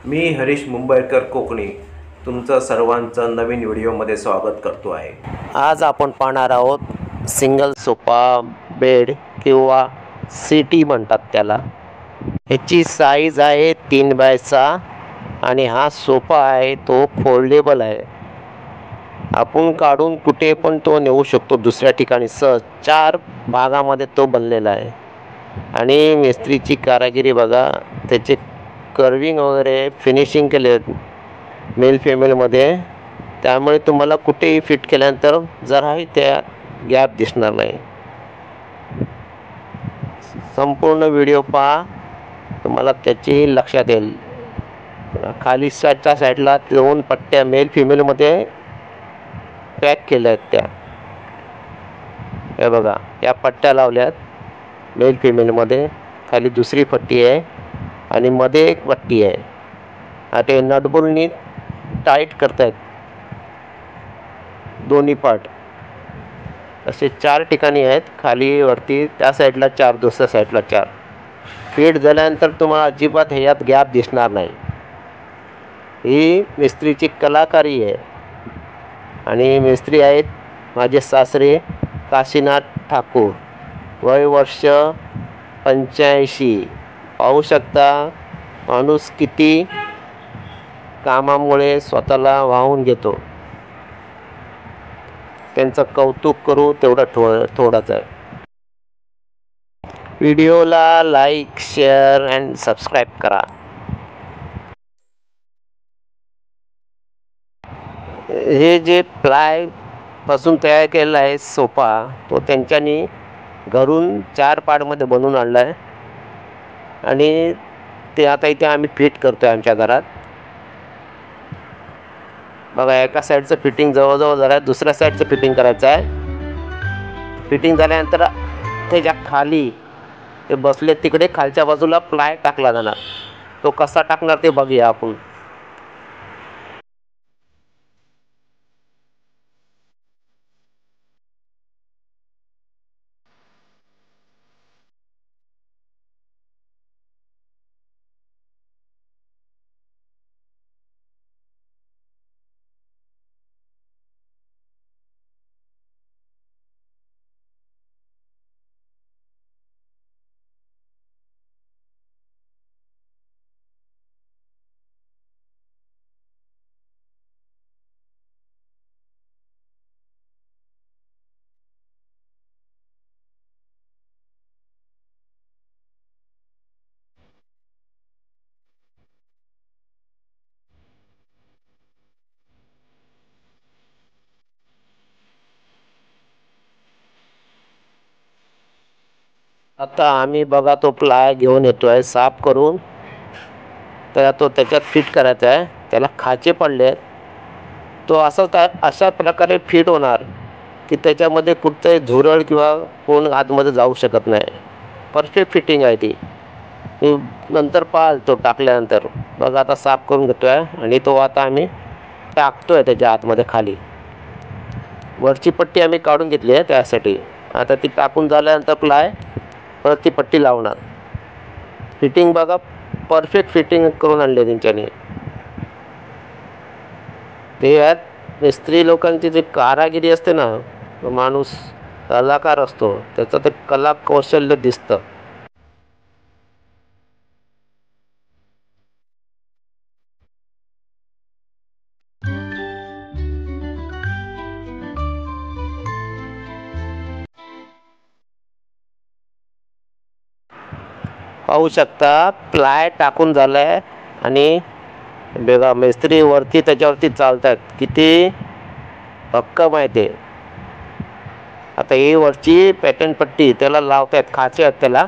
मी हरीश मुंबईकर कोकणी तुमचं सर्वांचं नवीन व्हिडिओमध्ये स्वागत करतो आहे। आज आपण पाहणार आहोत सिंगल सोफा बेड किंवा सिटी म्हणतात त्याला। ह्याची साईज आहे 3x6 आणि हा सोफा आहे तो फोल्डेबल आहे। आपण काढून कुठे पण तो नेऊ शकतो दुसऱ्या ठिकाणी सहज। 4 भागामध्ये तो बनलेला आहे आणि मिस्त्रीची कारागिरी बघा, त्याचे कर्विंग वगैरे फिनिशिंग केले मेल फिमेलमध्ये, त्यामुळे तुम्हाला कुठेही फिट केल्यानंतर जराही त्या गॅप दिसणार नाही। संपूर्ण व्हिडिओ पहा, तुम्हाला त्याची लक्षात येईल। खाली साईडला 2 पट्ट्या मेल फिमेलमध्ये पॅक केल्या आहेत त्या, हे बघा या पट्ट्या लावल्यात मेल फिमेलमध्ये। खाली दुसरी पट्टी आहे आणि मध्ये एक पट्टी आहे। आता हे नटबोल्टनी टाईट करतायत दोन्ही पार्ट। असे 4 ठिकाणी आहेत, खाली वरती त्या साईडला 4, दुसऱ्या साईडला 4। फिट झाल्यानंतर तुम्हाला अजिबात ह्यात गॅप दिसणार नाही। ही मिस्त्रीची कलाकारी आहे आणि मिस्त्री आहेत माझे सासरे काशीनाथ ठाकूर, वय वर्ष 85। पाहू शकता माणूस किती कामामुळे स्वतःला वाहून घेतो। त्यांचं कौतुक करू तेवढं थोडंच आहे। व्हिडिओला लाईक, शेअर अँड सबस्क्राईब करा। हे जे प्लाय पासून तयार केलेला आहे सोफा, तो त्यांच्यानी घरून 4 पार्टमध्ये बनवून आणला आहे आणि ते आता इथे आम्ही फिट करतोय आमच्या घरात। बघा एका साईडचं फिटिंग जवळजवळ झालं आहे, दुसऱ्या साईडचं फिटिंग करायचं आहे। फिटिंग झाल्यानंतर त्याच्या खाली ते बसले तिकडे खालच्या बाजूला प्लाय टाकला जाणार। तो कसा टाकणार ते बघूया आपण। आता आम्ही बघा तो प्लाय घेऊन येतोय साफ करून, तर तो त्याच्यात फिट करायचा आहे। त्याला खाचे पडले, तो अशा प्रकारे फिट होणार की त्याच्यामध्ये कुठे झुरळ किंवा कोण आतमध्ये जाऊ शकत नाही। परफेक्ट फिटिंग आहे ती। नंतर पाहाल तो टाकल्यानंतर। बघा आता साफ करून घेतोय आणि तो आता आम्ही टाकतोय त्याच्या आतमध्ये खाली। वरची पट्टी आम्ही काढून घेतली आहे त्यासाठी। आता ती टाकून झाल्यानंतर प्लाय परत ती पट्टी लावणार। फिटिंग बघा, परफेक्ट फिटिंग करून आणली त्यांच्यानी। ते यात मिस्त्री लोकांची जी कारागिरी असते ना, तो माणूस कलाकार असतो, त्याचं ते कला कौशल्य दिसतं। पाहू शकता प्लाय टाकून झालाय आणि बघा मिस्त्री वरती त्याच्यावरती चालतात, किती भक्कम आहे ते। आता ही वरची पॅटर्न पट्टी त्याला लावतात, खाचे आहेत त्याला,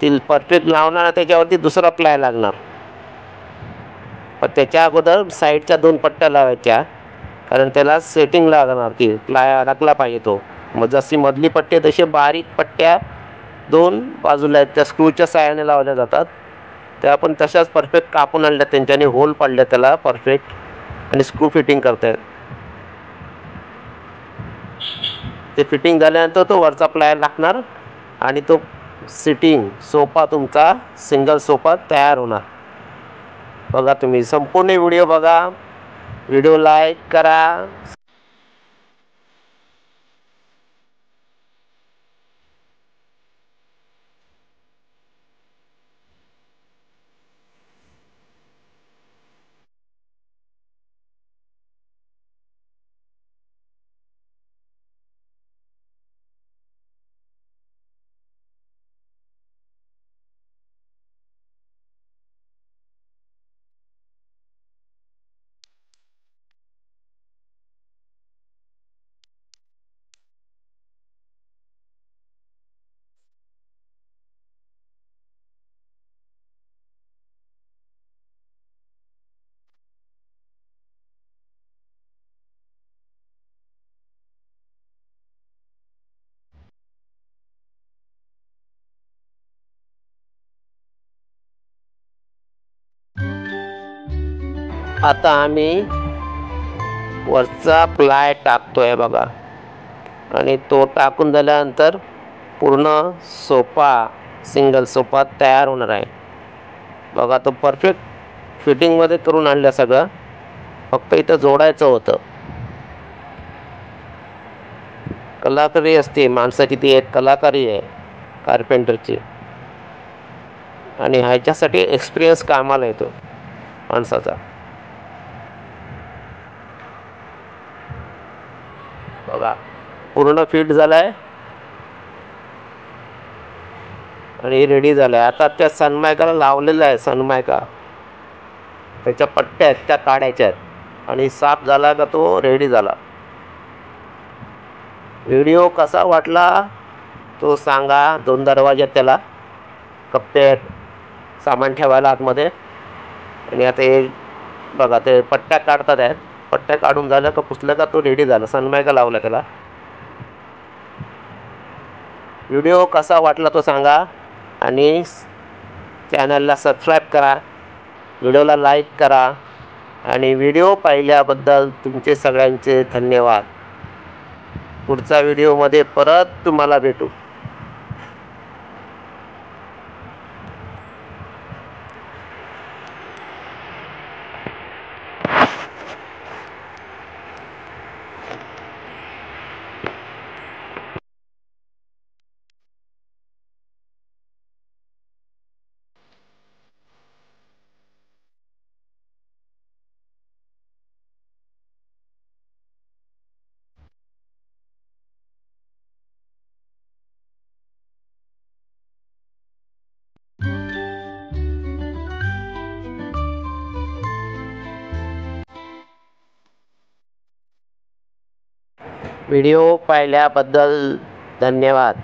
ती परफेक्ट लावणार। त्याच्यावरती दुसरा प्लाय लागणार, पण त्याच्या अगोदर साईडच्या 2 पट्ट्या लावायच्या, कारण त्याला सेटिंग लागणार, ती प्लाय अडकला पाहिजे तो। मग जशी मधली पट्टी तशी बारीक पट्ट्या 2 बाजूला आहेत, त्या स्क्रूच्या साहाय्याने लावल्या जातात। त्या पण तशाच परफेक्ट कापून आणल्या त्यांच्यानी, होल पाडल्या त्याला परफेक्ट आणि स्क्रू फिटिंग करतायत। ते फिटिंग झाल्यानंतर तो वरचा प्लाय लागणार आणि तो सिटिंग सोफा तुमचा सिंगल सोफा तयार होणार। बघा तुम्ही संपूर्ण व्हिडिओ बघा, व्हिडिओ लाईक करा. आता आम्ही वरचा प्लाय टाकतोय बघा, आणि तो टाकून झाल्यानंतर पूर्ण सोफा, सिंगल सोफा तयार होणार आहे बघा. तो परफेक्ट फिटिंगमध्ये करून आणलं सगळं, फक्त इथं जोडायचं होतं. कलाकारी असते माणसाची, ती एक कलाकारी आहे कार्पेंटरची, आणि ह्याच्यासाठी एक्सपिरियन्स कामाला येतो माणसाचा. बघा पूर्ण फिट झालाय आणि रेडी झालाय. आता त्या सनमायकाला लावलेलं आहे, सनमायका त्याच्या पट्ट्या आहेत त्या काढायच्या आहेत, आणि साफ झाला का तो रेडी झाला. व्हिडिओ कसा वाटला तो सांगा. 2 दरवाजे त्याला, कप्पे आहेत सामान ठेवायला आतमध्ये. आणि आता हे बघा ते पट्ट्या काढतात आहेत, पट्ट्या काढून झालं का पुसलं का तो रेडी झाला, सनमायका लावला त्याला. व्हिडिओ कसा वाटला तो सांगा, आणि चॅनलला सबस्क्राईब करा, व्हिडिओला लाईक करा, आणि व्हिडिओ पाहिल्याबद्दल तुमचे सगळ्यांचे धन्यवाद. पुढच्या व्हिडिओमध्ये परत तुम्हाला भेटू. व्हिडिओ पाहिल्याबद्दल धन्यवाद.